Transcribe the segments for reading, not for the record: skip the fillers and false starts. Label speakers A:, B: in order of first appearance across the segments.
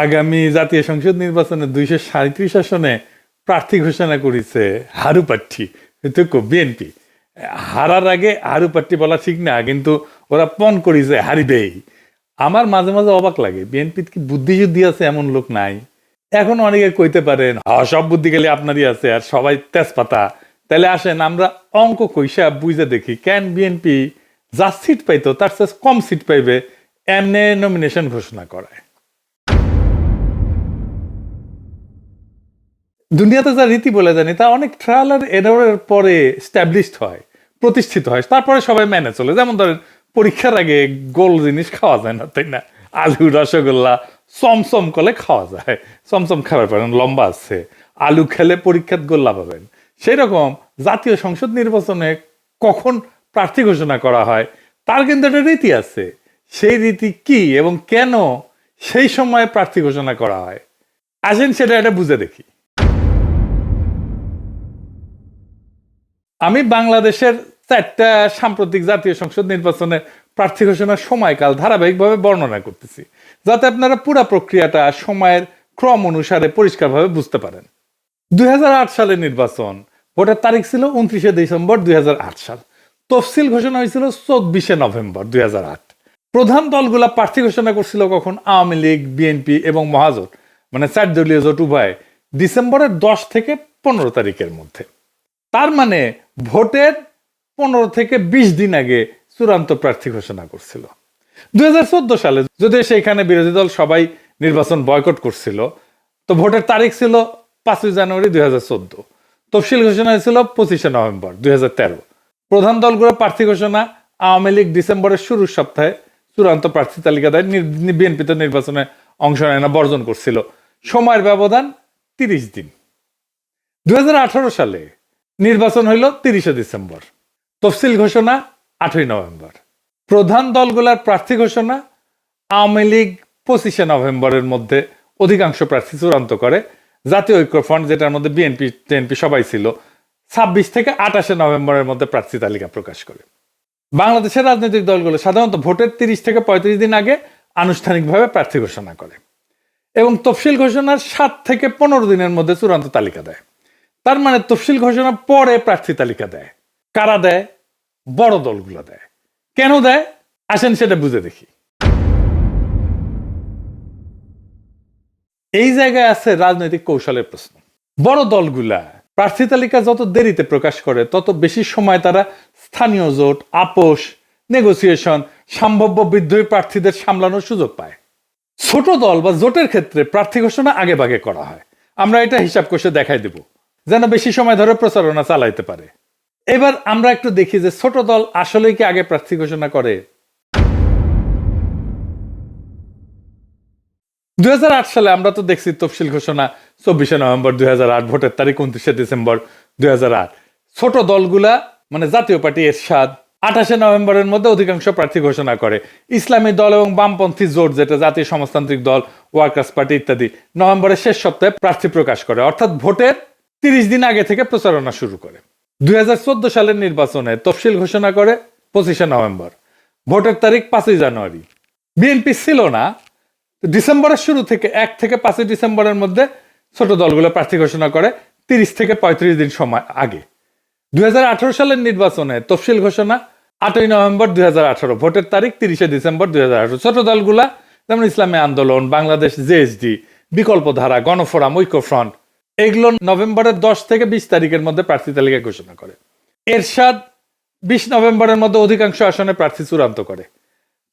A: আগামী জাতীয় সংসদ নির্বাচনে 237 আসনে প্রার্থী ঘোষণা করেছে হারু প্রার্থী বিএনপি। হারার আগে হারু প্রার্থী বলা ঠিক না, কিন্তু ওরা পণ করেছে হারিবেই। আমার মাঝে মাঝে অবাক লাগে, বিএনপির কি বুদ্ধি যুদ্ধি আছে এমন লোক নাই? এখন অনেকে কইতে পারেন সব বুদ্ধি গেলে আপনারই আছে আর সবাই তেজপাতা। তাহলে আসেন আমরা অঙ্ক কইসা বুঝে দেখি, কেন বিএনপি যা সিট পাইতো তার চেয়ে কম সিট পাইবে এমনি নমিনেশন ঘোষণা করায়। দুনিয়াতে যা রীতি বলে জানি তা অনেক ট্রায়াল আর এররের পরে স্ট্যাবলিশড হয়, প্রতিষ্ঠিত হয়, তারপরে সবাই মেনে চলে। যেমন ধরেন পরীক্ষার আগে গোল জিনিস খাওয়া যায় না, তাই না? আলু রসগোল্লা চমচম করলে খাওয়া যায়, চমচম খাবার পারেন, লম্বা আছে, আলু খেলে পরীক্ষার গোল্লা পাবেন। সেই রকম জাতীয় সংসদ নির্বাচনে কখন প্রার্থী ঘোষণা করা হয় তার কিন্তু একটা রীতি আছে। সেই রীতি কি এবং কেন সেই সময়ে প্রার্থী ঘোষণা করা হয়, আসেন সেটা এটা বুঝে দেখি। আমি বাংলাদেশের 4টা সাম্প্রতিক জাতীয় সংসদ নির্বাচনের প্রার্থী ঘোষণার সময়কাল ধারাবাহিকভাবে বর্ণনা করতেছি, যাতে আপনারা পুরা প্রক্রিয়াটা সময়ের ক্রম অনুসারে পরিষ্কারভাবে বুঝতে পারেন। 2008 সালের নির্বাচন, ভোটের তারিখ ছিল 29শে ডিসেম্বর 2008 সাল। তফসিল ঘোষণা হয়েছিল 24শে নভেম্বর 2008। প্রধান দলগুলা প্রার্থী ঘোষণা করছিল কখন? আওয়ামী লীগ, বিএনপি এবং মহাজোট, মানে 4 দলীয় জোট উভয়, ডিসেম্বরের 10 থেকে 15 তারিখের মধ্যে। তার মানে ভোটের 15 থেকে 20 দিন আগে চূড়ান্ত প্রার্থী ঘোষণা করছিল। 2014 সালে যদিও সেইখানে বিরোধী দল সবাই নির্বাচন বয়কট করছিল, তো ভোটের তারিখ ছিল 5 জানুয়ারি 2014। তফসিল ঘোষণা হয়েছিল 25শে নভেম্বর 2013। প্রধান দলগুলো প্রার্থী ঘোষণা, আওয়ামী লীগ ডিসেম্বরের শুরুর সপ্তাহে চূড়ান্ত প্রার্থী তালিকা দেয়। বিএনপি তো নির্বাচনে অংশ নেয় না, বর্জন করছিল। সময়ের ব্যবধান 30 দিন। 2018 সালে নির্বাচন হইল 30শে ডিসেম্বর, তফসিল ঘোষণা 8ই নভেম্বর। প্রধান দলগুলার প্রার্থী ঘোষণা, আওয়ামী লীগ 25শে নভেম্বরের মধ্যে অধিকাংশ প্রার্থী চূড়ান্ত করে। জাতীয় ঐক্যফ্রন্ট, যেটার মধ্যে বিএনপি টিএনপি সবাই ছিল, 26 থেকে 28শে নভেম্বরের মধ্যে প্রার্থী তালিকা প্রকাশ করে। বাংলাদেশের রাজনৈতিক দলগুলো সাধারণত ভোটের 30 থেকে 35 দিন আগে আনুষ্ঠানিকভাবে প্রার্থী ঘোষণা করে এবং তফসিল ঘোষণার 7 থেকে 15 দিনের মধ্যে চূড়ান্ত তালিকা দেয়। তার মানে তফসিল ঘোষণার পরে প্রার্থী তালিকা দেয়। কারা দেয়? বড় দলগুলো দেয়। কেন দেয় আসেন সেটা বুঝে দেখি। এই জায়গায় আছে রাজনৈতিক কৌশলের প্রশ্ন। বড় দলগুলা প্রার্থী তালিকা যত দেরিতে প্রকাশ করে তত বেশি সময় তারা স্থানীয় জোট, আপোষ, নেগোসিয়েশন, সম্ভাব্য বিদ্রোহী প্রার্থীদের সামলানোর সুযোগ পায়। ছোট দল বা জোটের ক্ষেত্রে প্রার্থী ঘোষণা আগে ভাগে করা হয়। আমরা এটা হিসাব কষে দেখাই দেব, যেন বেশি সময় ধরে প্রচারণা চালাইতে পারে। এবার আমরা একটু দেখি যে ছোট দল আসলেই কি আগে প্রার্থী ঘোষণা করে। 2008 সালে আমরা তো দেখছি তফসিল ঘোষণা 24শে নভেম্বর 2008, ভোটের তারিখ 29শে ডিসেম্বর 2008। ছোট দলগুলা মানে জাতীয় পার্টি এরশাদ 28শে নভেম্বরের মধ্যে অধিকাংশ প্রার্থী ঘোষণা করে। ইসলামী দল এবং বামপন্থী জোট, যেটা জাতীয় সমাজতান্ত্রিক দল, ওয়ার্কার্স পার্টি ইত্যাদি, নভেম্বরের শেষ সপ্তাহে প্রার্থী প্রকাশ করে, অর্থাৎ ভোটের 30 দিন আগে থেকে প্রচারণা শুরু করে। 2014 সালের নির্বাচনে তফসিল ঘোষণা করে 25শে নভেম্বর, ভোটের তারিখ 5 জানুয়ারি। বিএনপি ছিল না, ডিসেম্বরের শুরু থেকে 1 থেকে 5 ডিসেম্বরের মধ্যে ছোট দলগুলো প্রার্থী ঘোষণা করে 30 থেকে 35 দিন সময় আগে। 2018 সালের নির্বাচনে তফসিল ঘোষণা 8ই নভেম্বর 2018, ভোটের তারিখ 30শে ডিসেম্বর 2018। ছোট দলগুলা যেমন ইসলামী আন্দোলন, বাংলাদেশ জেএসডি, বিকল্প ধারা, গণফোরাম, ঐক্যফ্রন্ট, এগুলো নভেম্বরের 10 থেকে 20 তারিখের মধ্যে প্রার্থী তালিকা ঘোষণা করে। এরশাদ 20 নভেম্বরের মধ্যে অধিকাংশ আসনে প্রার্থী চূড়ান্ত করে।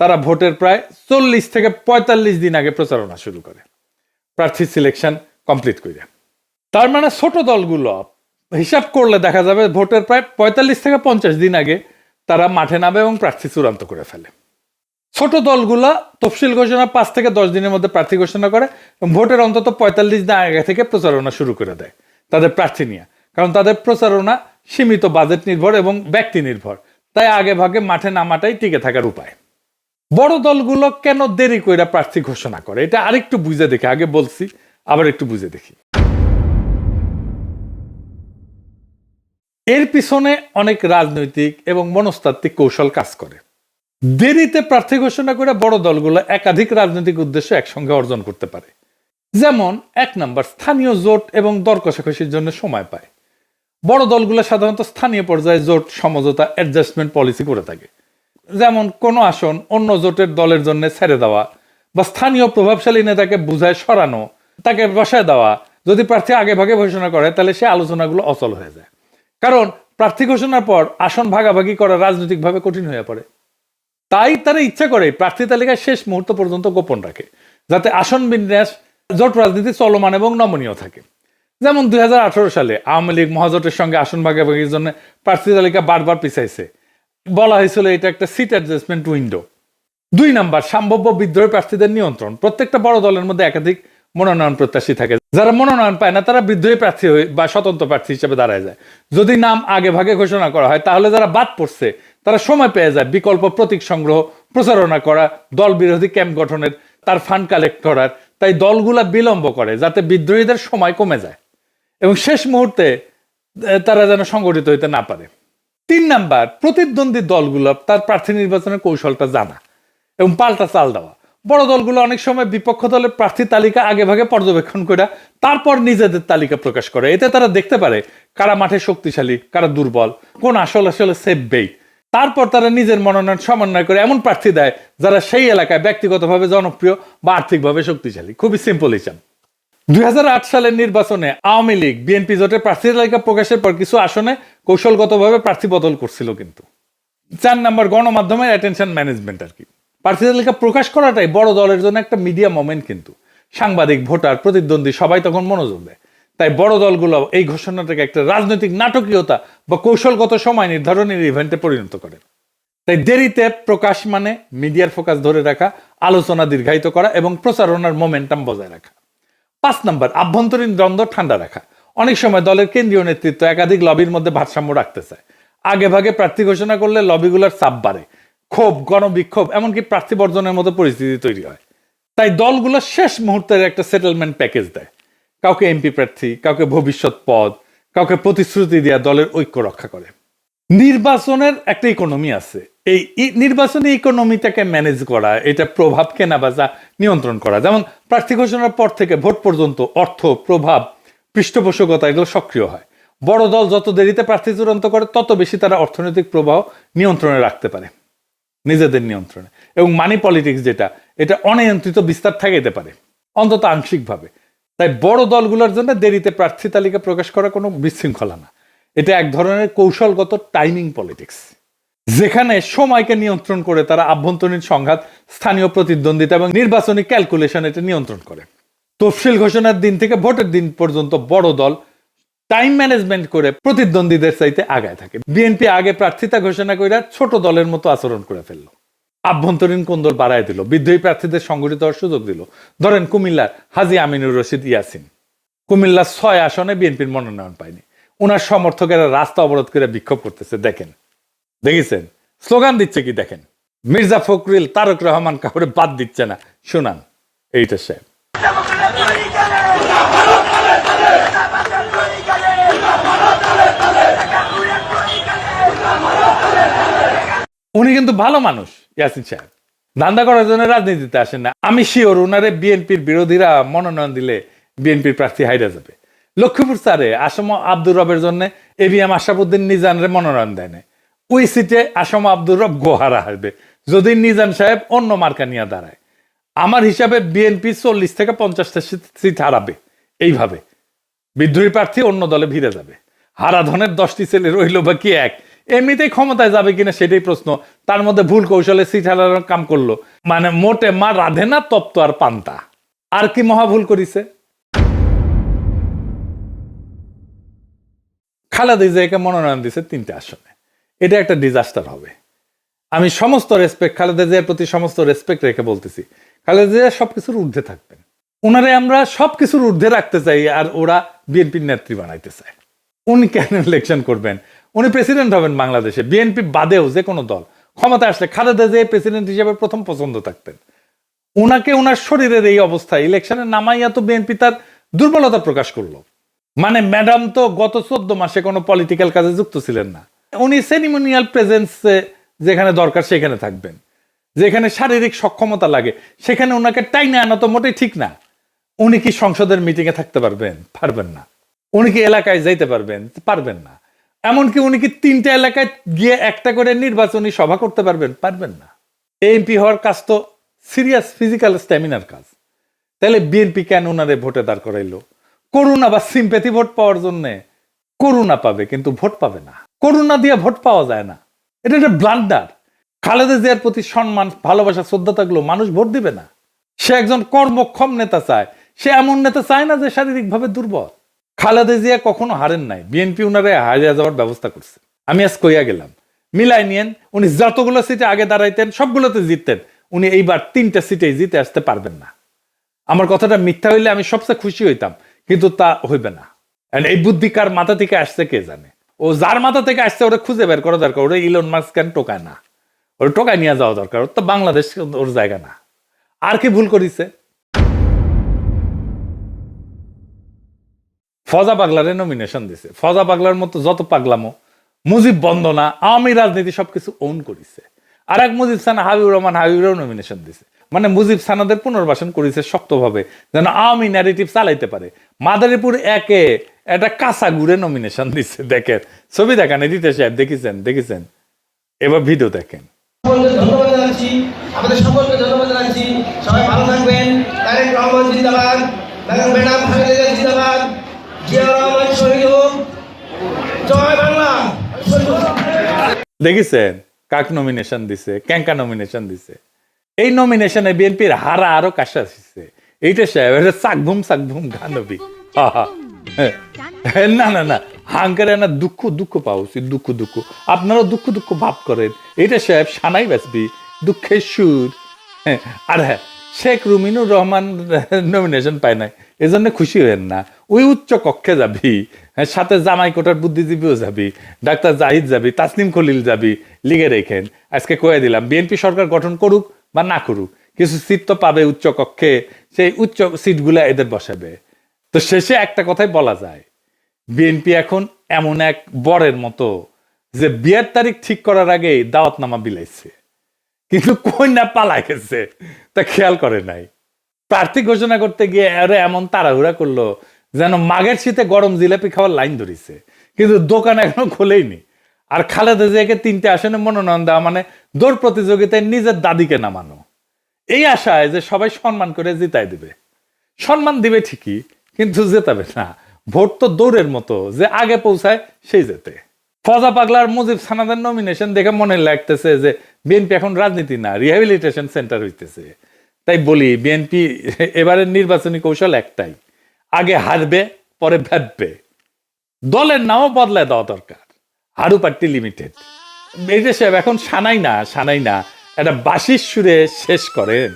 A: তারা ভোটের প্রায় 40 থেকে 45 দিন আগে প্রচারণা শুরু করে প্রার্থী সিলেকশন কমপ্লিট করে। তার মানে ছোট দলগুলো হিসাব করলে দেখা যাবে ভোটের প্রায় 45 থেকে 50 দিন আগে তারা মাঠে নামে এবং প্রার্থী চূড়ান্ত করে ফেলে। ছোট দলগুলা তফসিল ঘোষণা 5 থেকে 10 দিনের মধ্যে প্রার্থী ঘোষণা করে এবং ভোটের অন্তত 45 দিন আগে থেকে প্রচারণা শুরু করে দেয় তাদের প্রার্থী নিয়ে, কারণ তাদের প্রচারণা সীমিত বাজেট নির্ভর এবং ব্যক্তি নির্ভর, তাই আগে ভাগে মাঠে নামাটাই টিকে থাকার উপায়। বড় দলগুলো কেন দেরি করে প্রার্থী ঘোষণা করে এটা আরেকটু বুঝে দেখি। আগে বলছি, আবার একটু বুঝে দেখি। এর পিছনে অনেক রাজনৈতিক এবং মনস্তাত্ত্বিক কৌশল কাজ করে। দেরিতে প্রার্থী ঘোষণা করে বড় দলগুলো একাধিক রাজনৈতিক উদ্দেশ্য একসঙ্গে অর্জন করতে পারে। যেমন 1 নম্বর, স্থানীয় জোট এবং দর কষাকষির জন্য সময় পায়। বড় দলগুলো সাধারণত স্থানীয় পর্যায়ে জোট সমঝোতা অ্যাডজাস্টমেন্ট পলিসি করে থাকে। যেমন কোনো আসন অন্য জোটের দলের জন্য ছেড়ে দেওয়া বা স্থানীয় প্রভাবশালী নেতাকে বুঝায় সরানো, তাকে বসায় দেওয়া। যদি প্রার্থী আগে ভাগে ঘোষণা করে তাহলে সে আলোচনাগুলো অচল হয়ে যায়, কারণ প্রার্থী ঘোষণার পর আসন ভাগাভাগি করা রাজনৈতিকভাবে কঠিন হয়ে পড়ে। তাই তারা ইচ্ছা করে প্রার্থী তালিকায় শেষ মুহূর্ত পর্যন্ত গোপন রাখে, যাতে আসন বিন্যাস জোট রাজনীতি চলমান এবং নমনীয় থাকে। যেমন 2018 সালে আওয়ামী লীগ মহাজোটের সঙ্গে আসন ভাগাভাগির জন্য প্রার্থী তালিকা বারবার পিছাইছে। বলা হয়েছিল এটা একটা সিট অ্যাডজাস্টমেন্ট উইন্ডো। 2 নম্বর, সম্ভাব্য বিদ্রোহী প্রার্থীদের নিয়ন্ত্রণ। প্রত্যেকটা বড় দলের মধ্যে একাধিক মনোনয়ন প্রত্যাশী থাকে। যারা মনোনয়ন পায় না তারা বিদ্রোহী প্রার্থী বা স্বতন্ত্র প্রার্থী হিসেবে দাঁড়ায় যায়। যদি নাম আগে ভাগে ঘোষণা করা হয় তাহলে যারা বাদ পড়ছে তারা সময় পেয়ে যায় বিকল্প প্রতীক সংগ্রহ, প্রচারণা করা, দল বিরোধী ক্যাম্প গঠনের, তার ফান্ড কালেক্ট করার। তাই দলগুলা বিলম্ব করে যাতে বিদ্রোহীদের সময় কমে যায় এবং শেষ মুহূর্তে তারা যেন সংগঠিত হইতে না পারে। 3 নম্বর, প্রতিদ্বন্দ্বী দলগুলো তার প্রার্থী নির্বাচনের কৌশলটা জানা এবং পাল্টা চাল দেওয়া। বড় দলগুলো অনেক সময় বিপক্ষ দলের প্রার্থী তালিকা আগে ভাগে পর্যবেক্ষণ করে তারপর নিজেদের তালিকা প্রকাশ করে। এতে তারা দেখতে পারে কারা মাঠে শক্তিশালী, কারা দুর্বল, কোন আসলে সেফ বেট। তারপর তারা নিজের মনোনয়ন সমন্বয় করে এমন প্রার্থী দেয় যারা সেই এলাকায় ব্যক্তিগতভাবে জনপ্রিয় বা আর্থিকভাবে শক্তিশালী। খুবই সিম্পল হিসাব। 2008 সালের নির্বাচনে আওয়ামী লীগ বিএনপি জোটের প্রার্থী তালিকা প্রকাশের পর কিছু আসনে কৌশলগতভাবে প্রার্থী বদল করছিল। কিন্তু 4 নম্বর, গণমাধ্যমের অ্যাটেনশন ম্যানেজমেন্ট আর কি। প্রার্থী তালিকা প্রকাশ করাটাই বড় দলের জন্য একটা মিডিয়া মোমেন্ট, কিন্তু সাংবাদিক, ভোটার, প্রতিদ্বন্দ্বী সবাই তখন মনোযোগ দেয়। তাই বড় দলগুলো এই ঘোষণাটাকে একটা রাজনৈতিক নাটকীয়তা বা কৌশলগত সময় নির্ধারণের ইভেন্টে পরিণত করে। তাই দেরিতে প্রকাশ মানে মিডিয়ার ফোকাস ধরে রাখা, আলোচনা দীর্ঘায়িত করা এবং প্রচারণার মোমেন্টাম বজায় রাখা। 5 নম্বর, আভ্যন্তরীণ দ্বন্দ্ব ঠান্ডা রাখা। অনেক সময় দলের কেন্দ্রীয় নেতৃত্ব একাধিক লবির মধ্যে ভারসাম্য রাখতে চায়। আগে ভাগে প্রার্থী ঘোষণা করলে লবিগুলোর চাপ বাড়ে, ক্ষোভ, গণবিক্ষোভ, এমনকি প্রার্থী বর্জনের মতো পরিস্থিতি তৈরি হয়। তাই দলগুলো শেষ মুহূর্তের একটা সেটেলমেন্ট প্যাকেজ দেয়। কাউকে এমপি প্রার্থী, কাউকে ভবিষ্যৎ পদ, কাউকে প্রতিশ্রুতি দেওয়া দলের ঐক্য রক্ষা করে। নির্বাচনের একটা ইকোনমি আছে। এই নির্বাচনী ইকোনমিটাকে ম্যানেজ করা, এটা প্রভাব কেনাবেচা নিয়ন্ত্রণ করা। যেমন প্রার্থী ঘোষণার পর থেকে ভোট পর্যন্ত অর্থ, প্রভাব, পৃষ্ঠপোষকতা এগুলো সক্রিয় হয়। বড় দল যত দেরিতে প্রার্থী চূড়ান্ত করে তত বেশি তারা অর্থনৈতিক প্রবাহ নিয়ন্ত্রণে রাখতে পারে, নিজেদের নিয়ন্ত্রণে। এবং মানি পলিটিক্স যেটা, এটা অনিয়ন্ত্রিত বিস্তার থাকাইতে পারে, অন্তত আংশিকভাবে। তাই বড় দলগুলোর জন্য দেরিতে প্রার্থী তালিকা প্রকাশ করা কোনো বিশৃঙ্খলা না, এটা এক ধরনের কৌশলগত টাইমিং পলিটিক্স, যেখানে সময়কে নিয়ন্ত্রণ করে তারা আভ্যন্তরীণ সংঘাত, স্থানীয় প্রতিদ্বন্দ্বিতা এবং নির্বাচনী ক্যালকুলেশন এটা নিয়ন্ত্রণ করে। তফসিল ঘোষণার দিন থেকে ভোটের দিন পর্যন্ত বড় দল টাইম ম্যানেজমেন্ট করে প্রতিদ্বন্দ্বীদের চাইতে আগায় থাকে। বিএনপি আগে প্রার্থিতা ঘোষণা করে ছোট দলের মতো আচরণ করে ফেললো, আভ্যন্তরীণ কোন্দল বাড়ায় দিল, বিদ্রোহী প্রার্থীদের সংগঠিত হওয়ার সুযোগ দিল। ধরেন কুমিল্লার হাজী আমিনুর রশিদ ইয়াসিন, কুমিল্লার 6 আসনে বিএনপির মনোনয়ন পায়নি। ওনার সমর্থকেরা রাস্তা অবরোধ করে বিক্ষোভ করতেছে, দেখেছেন স্লোগান দিচ্ছে কি দেখেন। মির্জা ফখরুল, তারেক রহমান কাউরে বাদ দিচ্ছে না। শুনান এইটা সাহেব। উনি কিন্তু ভালো মানুষ, ইয়াসিন সাহেব ধান্দা করার জন্য রাজনীতিতে আসেন না। আমি শিওর উনারে বিএনপির বিরোধীরা মনোনয়ন দিলে বিএনপির প্রার্থী হাইরা যাবে। লক্ষ্মীপুর স্যারে আসম আব্দুর রবের জন্য এবিএম আশরাফুদ্দিন নিজানরে মনোনয়ন দেয় না। ওই সিটে আসম আব্দুর রব গোহারা হারবে যদি নিজান সাহেব অন্য মার্কা নিয়ে দাঁড়ায়। আমার হিসাবে বিএনপি 40 থেকে 50টা সিট হারাবে। এইভাবে বিদ্রোহী প্রার্থী অন্য দলে ভিড়ে যাবে। হারাধনের 10টি ছেলে রইল বা কি এক, এমনিতেই ক্ষমতায় যাবে কিনা সেটাই প্রশ্ন। তার মধ্যে ভুল কৌশলে সিট হারানোর কাম করলো, মানে মোটে মা রাধে না তপ্ত আর পান্তা। আর কি মহা ভুল করিছে। খালেদা জিয়াকে মনোনয়ন দিছে 3টে আসনে, এটা একটা ডিজাস্টার হবে। আমি সমস্ত রেসপেক্ট, খালেদা জিয়ার প্রতি সমস্ত রেসপেক্ট রেখে বলতেছি, খালেদা জিয়া সবকিছুর ঊর্ধ্বে থাকবেন। ওনারে আমরা সবকিছুর ঊর্ধ্বে রাখতে চাই, আর ওরা বিএনপির নেত্রী বানাইতে চায়। উনি কেন ইলেকশন করবেন? উনি প্রেসিডেন্ট হবেন বাংলাদেশে। বিএনপি বাদেও যে কোনো দল ক্ষমতা আসলে খালেদা জিয়া প্রেসিডেন্ট হিসেবে প্রথম পছন্দ থাকতেন। উনাকে উনার শরীরের এই অবস্থায় ইলেকশনে নামাইয়া তো বিএনপি তার দুর্বলতা প্রকাশ করলো। মানে ম্যাডাম তো গত 14 মাসে কোনো পলিটিক্যাল কাজে যুক্ত ছিলেন না। উনি সেরিমোনিয়াল প্রেজেন্সে যেখানে দরকার সেখানে থাকবেন, যেখানে শারীরিক সক্ষমতা লাগে সেখানে ওনাকে টাইনে আনা তো মোটেই ঠিক না। উনি কি সংসদের মিটিং এ থাকতে পারবেন? পারবেন না। উনি কি এলাকায় যাইতে পারবেন? পারবেন না। এমনকি উনি কি 3টা এলাকায় গিয়ে একটা করে নির্বাচনী সভা করতে পারবেন? পারবেন না। এমপি হওয়ার কাজ তো সিরিয়াস ফিজিক্যাল স্ট্যামিনার কাজ। তাহলে বিএনপি কেন ওনারে ভোটে দাঁড় করাইলো? করুণা বা সিম্প্যাথি ভোট পাওয়ার জন্য। করুণা পাবে কিন্তু ভোট পাবে না। করুণা দিয়ে ভোট পাওয়া যায় না। এটা একটা ব্লান্ডার। খালেদা জিয়ার প্রতি সম্মান, ভালোবাসা, শ্রদ্ধা থাকলেও মানুষ ভোট দিবে না। সে একজন কর্মক্ষম নেতা চায়। সে এমন নেতা চায় না যে শারীরিকভাবে দুর্বল। খালেদা জিয়া কখনো হারেন নাই। বিএনপি উনারে হারিয়ে যাওয়ার ব্যবস্থা করছে। আমি আজ কইয়া গেলাম, মিলাই নিয়েন। উনি যতগুলো সিটে আগে দাঁড়াইতেন সবগুলোতে জিততেন। উনি এইবার 3টা সিটেই জিতে আসতে পারবেন না। আমার কথাটা মিথ্যা হইলে আমি সবচেয়ে খুশি হইতাম, কিন্তু তা হইবে না। এই বুদ্ধি কার মাথা থেকে আসছে কে জানে। ও যার মাথা থেকে আসছে ওরা খুঁজে বের করা দরকার। ওরা ইলন মাস্ক কেন টোকায় না? ওর টোকায় নিয়ে যাওয়া দরকার। ওর তো বাংলাদেশ ওর জায়গা না। আর কি ভুল করিছে? ফজা পাগলারে নমিনেশন দিছে। ফজা পাগলার মতো যত পাগলামো, মুজিব বন্দনা, আওয়ামী রাজনীতি সবকিছু ওন করিছে। আর এক মুজিব সানা হাবিবুর রহমান, হাবিবুরও নমিনেশন দিছে। মানে মুজিব সানাদের পুনর্বাসন করেছে শক্তভাবে, যেন আওয়ামী ন্যারেটিভ চালাইতে পারে। মাদারীপুর একে একটা কাঁচা গুড়ে নমিনেশন দিচ্ছে। দেখেন ছবি, দেখান এডিটর সাহেব, দেখেছেন। এবার ভিডিও দেখেন।
B: ধন্যবাদ জানাচ্ছি, আমাদের সকলকে ধন্যবাদ জানাচ্ছি। সবাই ভালো থাকবেন। তারেক রহমান জিন্দাবাদ, ম্যাডাম খালেদা জিয়া জিন্দাবাদ, জিয়া রহমান শহীদ হোক, জয় বাংলা।
A: দেখেছেন কাক নমিনেশন দিছে, ক্যাঙ্কা নমিনেশন দিছে। এই নমিনেশনে বিএনপির হারা আরো কাশা আসছে। এইটা সাহেব এটা চাকভুম গানবি। না হাঙ্কারে না দুঃখ পাওয়া উচিত। দুঃখ আপনারাও দুঃখ ভাব করেন। এইটা সাহেব সানাই বাঁচবি, দুঃখের সুর। আর হ্যাঁ, শেখ রুমিনুর রহমান নমিনেশন পায় নাই, এজন্য খুশি হয়েন না। ওই উচ্চ কক্ষে যাবি, সাথে জামাই কোটার বুদ্ধিজীবীও যাবি, ডাক্তার জাহিদ যাবি, তাসনিম খলিল যাবি, লিগে রেখেন। আজকে কয়ে দিলাম, বিএনপি সরকার গঠন করুক বা না করুক, কিছু সিট তো পাবে উচ্চ কক্ষে। সেই উচ্চ সিটগুলা এদের বসাবে। তো শেষে একটা কথাই বলা যায়, বিএনপি এখন এমন এক বরের মতো যে বিয়ের তারিখ ঠিক করার আগেই দাওয়াতনামা বিলাইছে, কিন্তু কন্যা পালা গেছে তা খেয়াল করে নাই। প্রার্থী ঘোষণা করতে গিয়ে আরে এমন তাড়াহুড়া করলো যেন মাঘের শীতে গরম জিলাপি খাওয়ার লাইন ধরিছে, কিন্তু দোকান এখনো খোলেইনি। আর খালেদা জিয়াকে 3টে আসনে মনোনয়ন দেওয়া মানে দৌড় প্রতিযোগিতায় নিজের দাদিকে নামানো। এই আশায় যে সবাই সম্মান করে জিতাই দিবে। সম্মান দিবে ঠিকই, কিন্তু জেতাবে না। ভোট তো দৌড়ের মতো, যে আগে পৌঁছায় সেই জেতে। ফজা পাগলার মুজিব সানাদের নমিনেশন দেখে মনে লাগতেছে যে বিএনপি এখন রাজনীতি না, রিহ্যাবিলিটেশন সেন্টার হইতেছে। তাই বলি, বিএনপি এবারের নির্বাচনী কৌশল একটাই, আগে হারবে পরে ভাববে। দলের নামও বদলায় দেওয়া দরকার, হারু পার্টি লিমিটেড। এই যে সাহেব এখন সানাই না একটা বাঁশির সুরে শেষ করেন।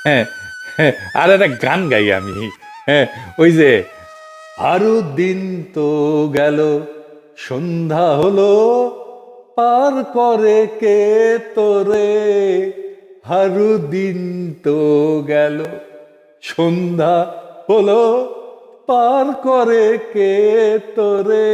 A: হ্যাঁ, আর একটা গান গাই আমি। ওই যে আরো দিন তো গেল, সন্ধ্যা হলো, পার করে কে তোরে। হারু দিন তো গেল, সন্ধ্যা হলো, পার করে কে তোরে।